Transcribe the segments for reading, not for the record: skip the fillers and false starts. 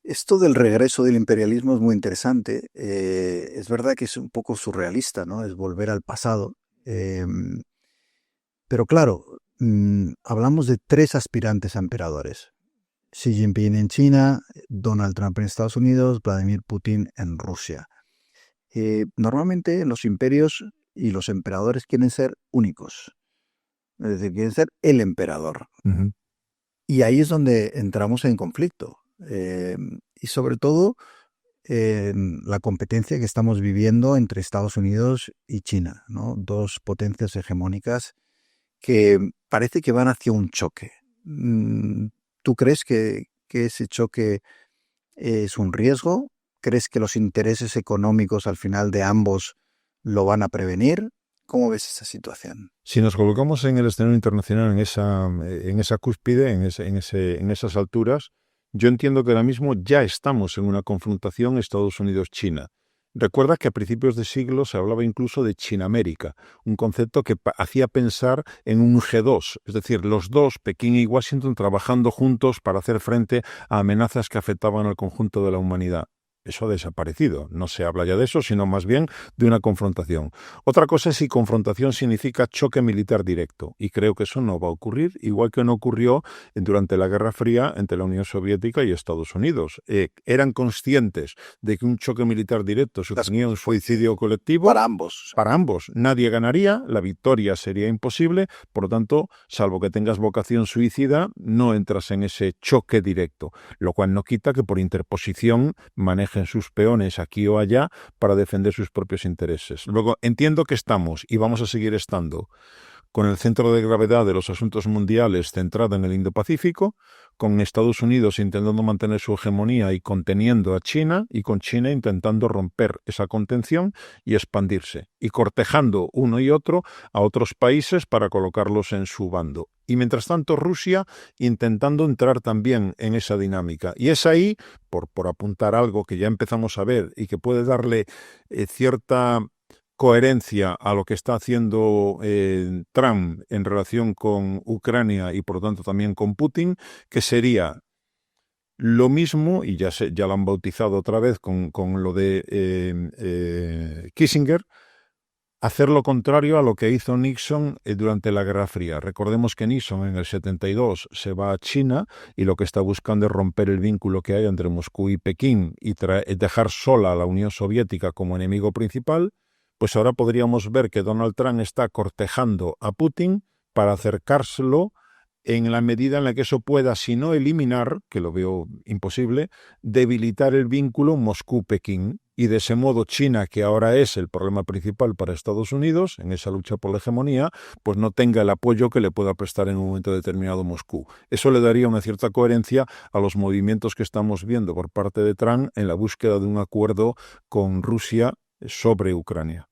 Esto del regreso del imperialismo es muy interesante. Es verdad que es un poco surrealista, ¿no? Es volver al pasado. Pero claro, hablamos de tres aspirantes a emperadores. Xi Jinping en China, Donald Trump en Estados Unidos, Vladimir Putin en Rusia. Normalmente los imperios y los emperadores quieren ser únicos, es decir, quieren ser el emperador. Ujú. Y ahí es donde entramos en conflicto. Y sobre todo en la competencia que estamos viviendo entre Estados Unidos y China, ¿no? Dos potencias hegemónicas que parece que van hacia un choque. Mm, ¿Tú crees que ese choque es un riesgo? ¿Crees que los intereses económicos al final de ambos lo van a prevenir? ¿Cómo ves esa situación? Si nos colocamos en el escenario internacional, en esa cúspide, en esas alturas, yo entiendo que ahora mismo ya estamos en una confrontación Estados Unidos-China. Recuerda que a principios de siglo se hablaba incluso de Chinamérica, un concepto que hacía pensar en un G2, es decir, los dos, Pekín y Washington, trabajando juntos para hacer frente a amenazas que afectaban al conjunto de la humanidad. Eso ha desaparecido. No se habla ya de eso, sino más bien de una confrontación. Otra cosa es si confrontación significa choque militar directo, y creo que eso no va a ocurrir, igual que no ocurrió durante la Guerra Fría entre la Unión Soviética y Estados Unidos. Eran conscientes de que un choque militar directo suponía un suicidio colectivo. Para ambos. Para ambos, nadie ganaría, la victoria sería imposible, por lo tanto, salvo que tengas vocación suicida, no entras en ese choque directo, lo cual no quita que por interposición manejen sus peones aquí o allá para defender sus propios intereses. Luego, entiendo que estamos y vamos a seguir estando con el centro de gravedad de los asuntos mundiales centrado en el Indo-Pacífico, con Estados Unidos intentando mantener su hegemonía y conteniendo a China, y con China intentando romper esa contención y expandirse, y cortejando uno y otro a otros países para colocarlos en su bando. Y mientras tanto Rusia intentando entrar también en esa dinámica. Y es ahí, por apuntar algo que ya empezamos a ver y que puede darle cierta coherencia a lo que está haciendo Trump en relación con Ucrania y por lo tanto también con Putin, que sería lo mismo, y ya lo han bautizado otra vez con lo de Kissinger, hacer lo contrario a lo que hizo Nixon durante la Guerra Fría. Recordemos que Nixon en el 72 se va a China y lo que está buscando es romper el vínculo que hay entre Moscú y Pekín y dejar sola a la Unión Soviética como enemigo principal. Pues ahora podríamos ver que Donald Trump está cortejando a Putin para acercárselo en la medida en la que eso pueda, si no eliminar, que lo veo imposible, debilitar el vínculo Moscú-Pekín. Y de ese modo China, que ahora es el problema principal para Estados Unidos en esa lucha por la hegemonía, pues no tenga el apoyo que le pueda prestar en un momento determinado Moscú. Eso le daría una cierta coherencia a los movimientos que estamos viendo por parte de Trump en la búsqueda de un acuerdo con Rusia sobre Ucrania.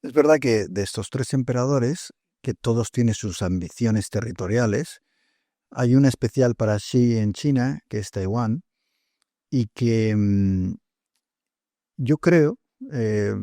Es verdad que de estos tres emperadores, que todos tienen sus ambiciones territoriales, hay una especial para Xi en China, que es Taiwán, y que yo creo, eh,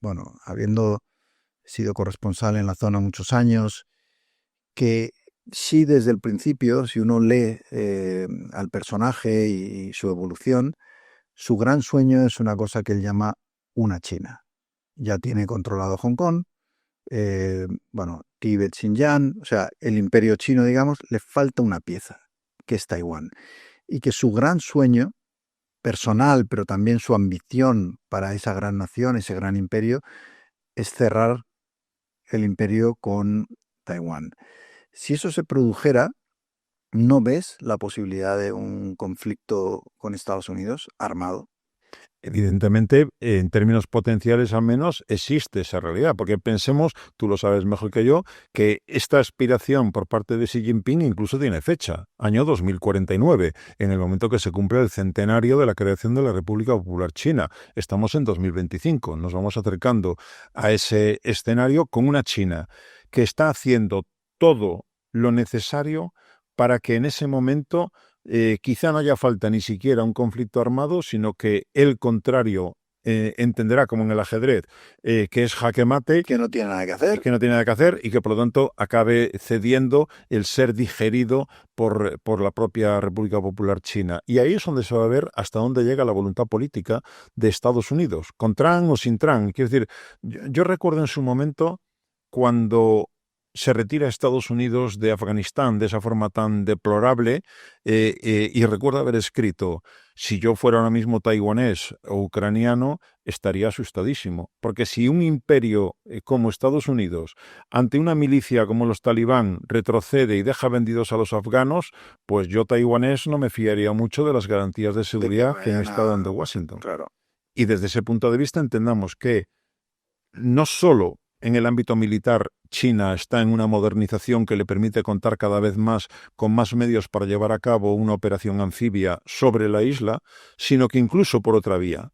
bueno, habiendo sido corresponsal en la zona muchos años, que Xi desde el principio, si uno lee al personaje y su evolución, su gran sueño es una cosa que él llama una China. Ya tiene controlado Hong Kong, bueno, Tíbet, Xinjiang, o sea, el imperio chino, digamos, le falta una pieza, que es Taiwán. Y que su gran sueño personal, pero también su ambición para esa gran nación, ese gran imperio, es cerrar el imperio con Taiwán. Si eso se produjera, ¿no ves la posibilidad de un conflicto con Estados Unidos armado? Evidentemente, en términos potenciales al menos, existe esa realidad, porque pensemos, tú lo sabes mejor que yo, que esta aspiración por parte de Xi Jinping incluso tiene fecha, año 2049, en el momento que se cumple el centenario de la creación de la República Popular China. Estamos en 2025, nos vamos acercando a ese escenario con una China que está haciendo todo lo necesario para que en ese momento quizá no haya falta ni siquiera un conflicto armado, sino que el contrario entenderá, como en el ajedrez, que es jaque mate, Que no tiene nada que hacer. que no tiene nada que hacer y que por lo tanto acabe cediendo el ser digerido por la propia República Popular China. Y ahí es donde se va a ver hasta dónde llega la voluntad política de Estados Unidos, con Trump o sin Trump. Quiero decir, yo recuerdo en su momento cuando se retira Estados Unidos de Afganistán de esa forma tan deplorable, y recuerdo haber escrito: si yo fuera ahora mismo taiwanés o ucraniano, estaría asustadísimo, porque si un imperio como Estados Unidos, ante una milicia como los talibán, retrocede y deja vendidos a los afganos, pues yo taiwanés no me fiaría mucho de las garantías de seguridad que me está dando Washington. Claro. Y desde ese punto de vista entendamos que no solo en el ámbito militar China está en una modernización que le permite contar cada vez más con más medios para llevar a cabo una operación anfibia sobre la isla, sino que incluso por otra vía.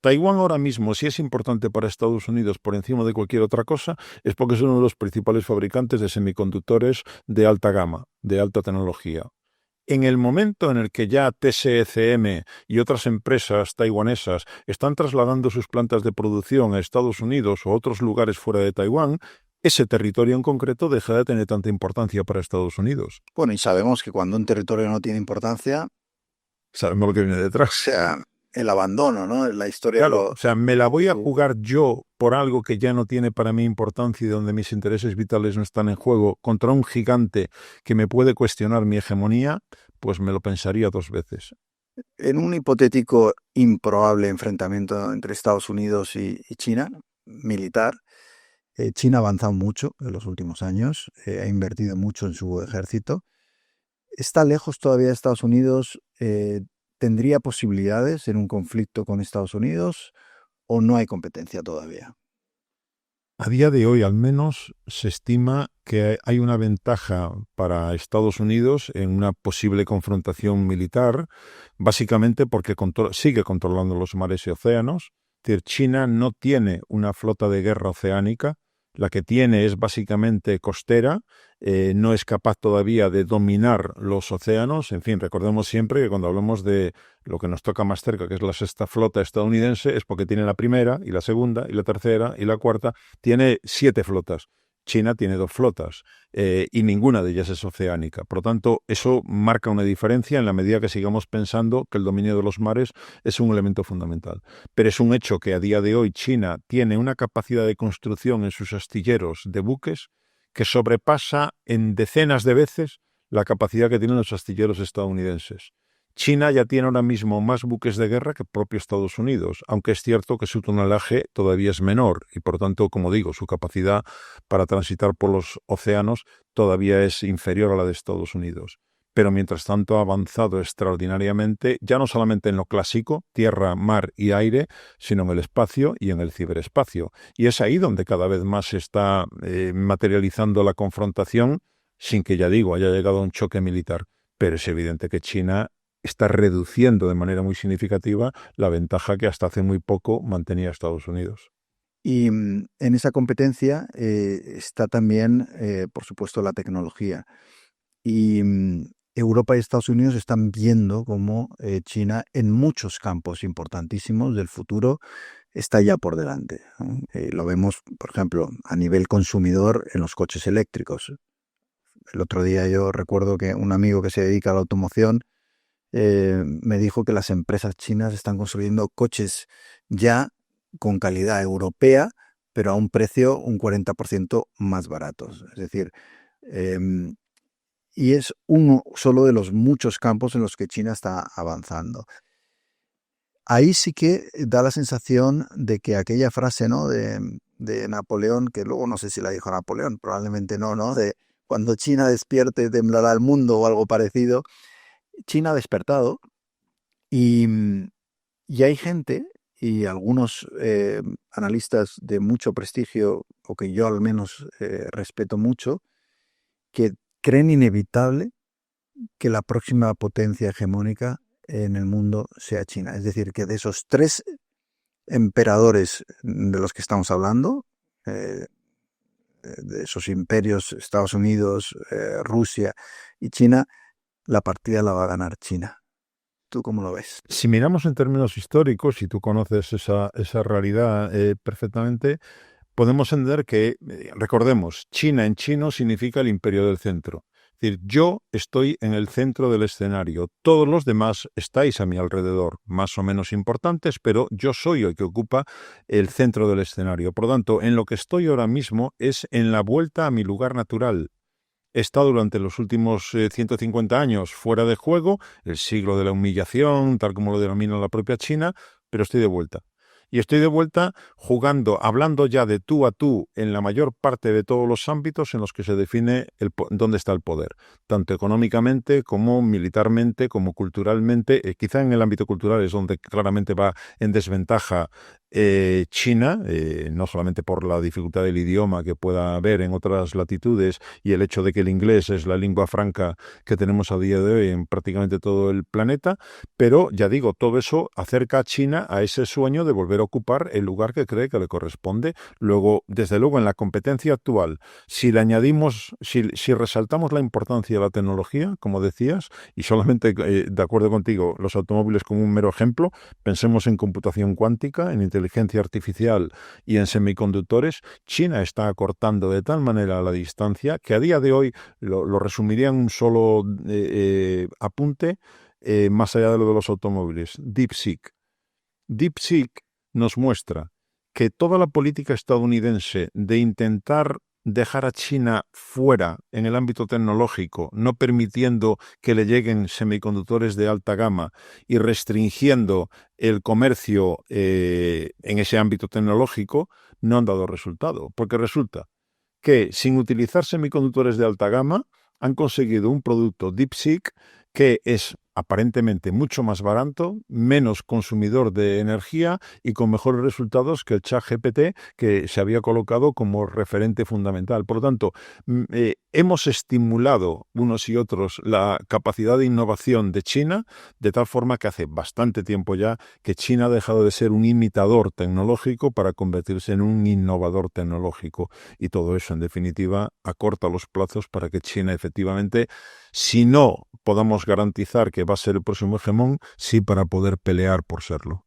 Taiwán ahora mismo, si es importante para Estados Unidos por encima de cualquier otra cosa, es porque es uno de los principales fabricantes de semiconductores de alta gama, de alta tecnología. En el momento en el que ya TSECM y otras empresas taiwanesas están trasladando sus plantas de producción a Estados Unidos o a otros lugares fuera de Taiwán, ese territorio en concreto deja de tener tanta importancia para Estados Unidos. Bueno, y sabemos que cuando un territorio no tiene importancia, Sabemos lo que viene detrás. o sea, el abandono, ¿no? La historia Claro, o sea, me la voy a sí. jugar yo por algo que ya no tiene para mí importancia y donde mis intereses vitales no están en juego, contra un gigante que me puede cuestionar mi hegemonía, pues me lo pensaría dos veces. En un hipotético improbable enfrentamiento entre Estados Unidos y China, militar, China ha avanzado mucho en los últimos años, ha invertido mucho en su ejército. ¿Está lejos todavía Estados Unidos? ¿Tendría posibilidades en un conflicto con Estados Unidos o no hay competencia todavía? A día de hoy, al menos, se estima que hay una ventaja para Estados Unidos en una posible confrontación militar, básicamente porque sigue controlando los mares y océanos. Es decir, China no tiene una flota de guerra oceánica, la que tiene es básicamente costera, no es capaz todavía de dominar los océanos. En fin, recordemos siempre que cuando hablamos de lo que nos toca más cerca, que es la sexta flota estadounidense, es porque tiene la primera y la segunda y la tercera y la cuarta, tiene 7 flotas. China tiene 2 flotas y ninguna de ellas es oceánica. Por lo tanto, eso marca una diferencia en la medida que sigamos pensando que el dominio de los mares es un elemento fundamental. Pero es un hecho que a día de hoy China tiene una capacidad de construcción en sus astilleros de buques que sobrepasa en decenas de veces la capacidad que tienen los astilleros estadounidenses. China ya tiene ahora mismo más buques de guerra que propio Estados Unidos, aunque es cierto que su tonelaje todavía es menor y, por tanto, como digo, su capacidad para transitar por los océanos todavía es inferior a la de Estados Unidos. Pero mientras tanto ha avanzado extraordinariamente, ya no solamente en lo clásico, tierra, mar y aire, sino en el espacio y en el ciberespacio. Y es ahí donde cada vez más se está materializando la confrontación, sin que, ya digo, haya llegado a un choque militar. Pero es evidente que China está reduciendo de manera muy significativa la ventaja que hasta hace muy poco mantenía Estados Unidos. Y en esa competencia está también, por supuesto, la tecnología. Y Europa y Estados Unidos están viendo cómo China en muchos campos importantísimos del futuro está ya por delante, ¿no? Lo vemos, por ejemplo, a nivel consumidor en los coches eléctricos. El otro día yo recuerdo que un amigo que se dedica a la automoción me dijo que las empresas chinas están construyendo coches ya con calidad europea, pero a un precio un 40% más baratos. Es decir, y es uno solo de los muchos campos en los que China está avanzando. Ahí sí que da la sensación de que aquella frase, ¿no?, de Napoleón, que luego no sé si la dijo Napoleón, probablemente no, ¿no?, de cuando China despierte temblará el mundo o algo parecido. China ha despertado y, y hay gente y algunos analistas de mucho prestigio, o que yo al menos respeto mucho, que creen inevitable que la próxima potencia hegemónica en el mundo sea China. Es decir, que de esos 3 emperadores de los que estamos hablando, de esos imperios, Estados Unidos, Rusia y China, la partida la va a ganar China. ¿Tú cómo lo ves? Si miramos en términos históricos, y tú conoces esa realidad perfectamente, podemos entender que, recordemos, China en chino significa el imperio del centro. Es decir, yo estoy en el centro del escenario, todos los demás estáis a mi alrededor, más o menos importantes, pero yo soy el que ocupa el centro del escenario. Por lo tanto, en lo que estoy ahora mismo es en la vuelta a mi lugar natural. He estado durante los últimos 150 años fuera de juego, el siglo de la humillación, tal como lo denomina la propia China, pero estoy de vuelta. Y estoy de vuelta jugando, hablando ya de tú a tú en la mayor parte de todos los ámbitos en los que se define dónde está el poder, tanto económicamente como militarmente, como culturalmente. Quizá en el ámbito cultural es donde claramente va en desventaja China, no solamente por la dificultad del idioma que pueda haber en otras latitudes y el hecho de que el inglés es la lengua franca que tenemos a día de hoy en prácticamente todo el planeta, pero ya digo, todo eso acerca a China a ese sueño de volver a ocupar el lugar que cree que le corresponde. Luego, desde luego, en la competencia actual, si le añadimos, si resaltamos la importancia de la tecnología, como decías, y solamente, de acuerdo contigo, los automóviles como un mero ejemplo, pensemos en computación cuántica, en inteligencia artificial y en semiconductores. China está acortando de tal manera la distancia que a día de hoy lo resumiría en un solo apunte, más allá de lo de los automóviles. DeepSeek. DeepSeek nos muestra que toda la política estadounidense de intentar dejar a China fuera en el ámbito tecnológico, no permitiendo que le lleguen semiconductores de alta gama y restringiendo el comercio en ese ámbito tecnológico, no han dado resultado. Porque resulta que sin utilizar semiconductores de alta gama han conseguido un producto DeepSeek que es aparentemente mucho más barato, menos consumidor de energía y con mejores resultados que el ChatGPT, que se había colocado como referente fundamental. Por lo tanto, hemos estimulado unos y otros la capacidad de innovación de China, de tal forma que hace bastante tiempo ya que China ha dejado de ser un imitador tecnológico para convertirse en un innovador tecnológico. Y todo eso, en definitiva, acorta los plazos para que China efectivamente, si no podamos garantizar que va a ser el próximo hegemón, sí para poder pelear por serlo.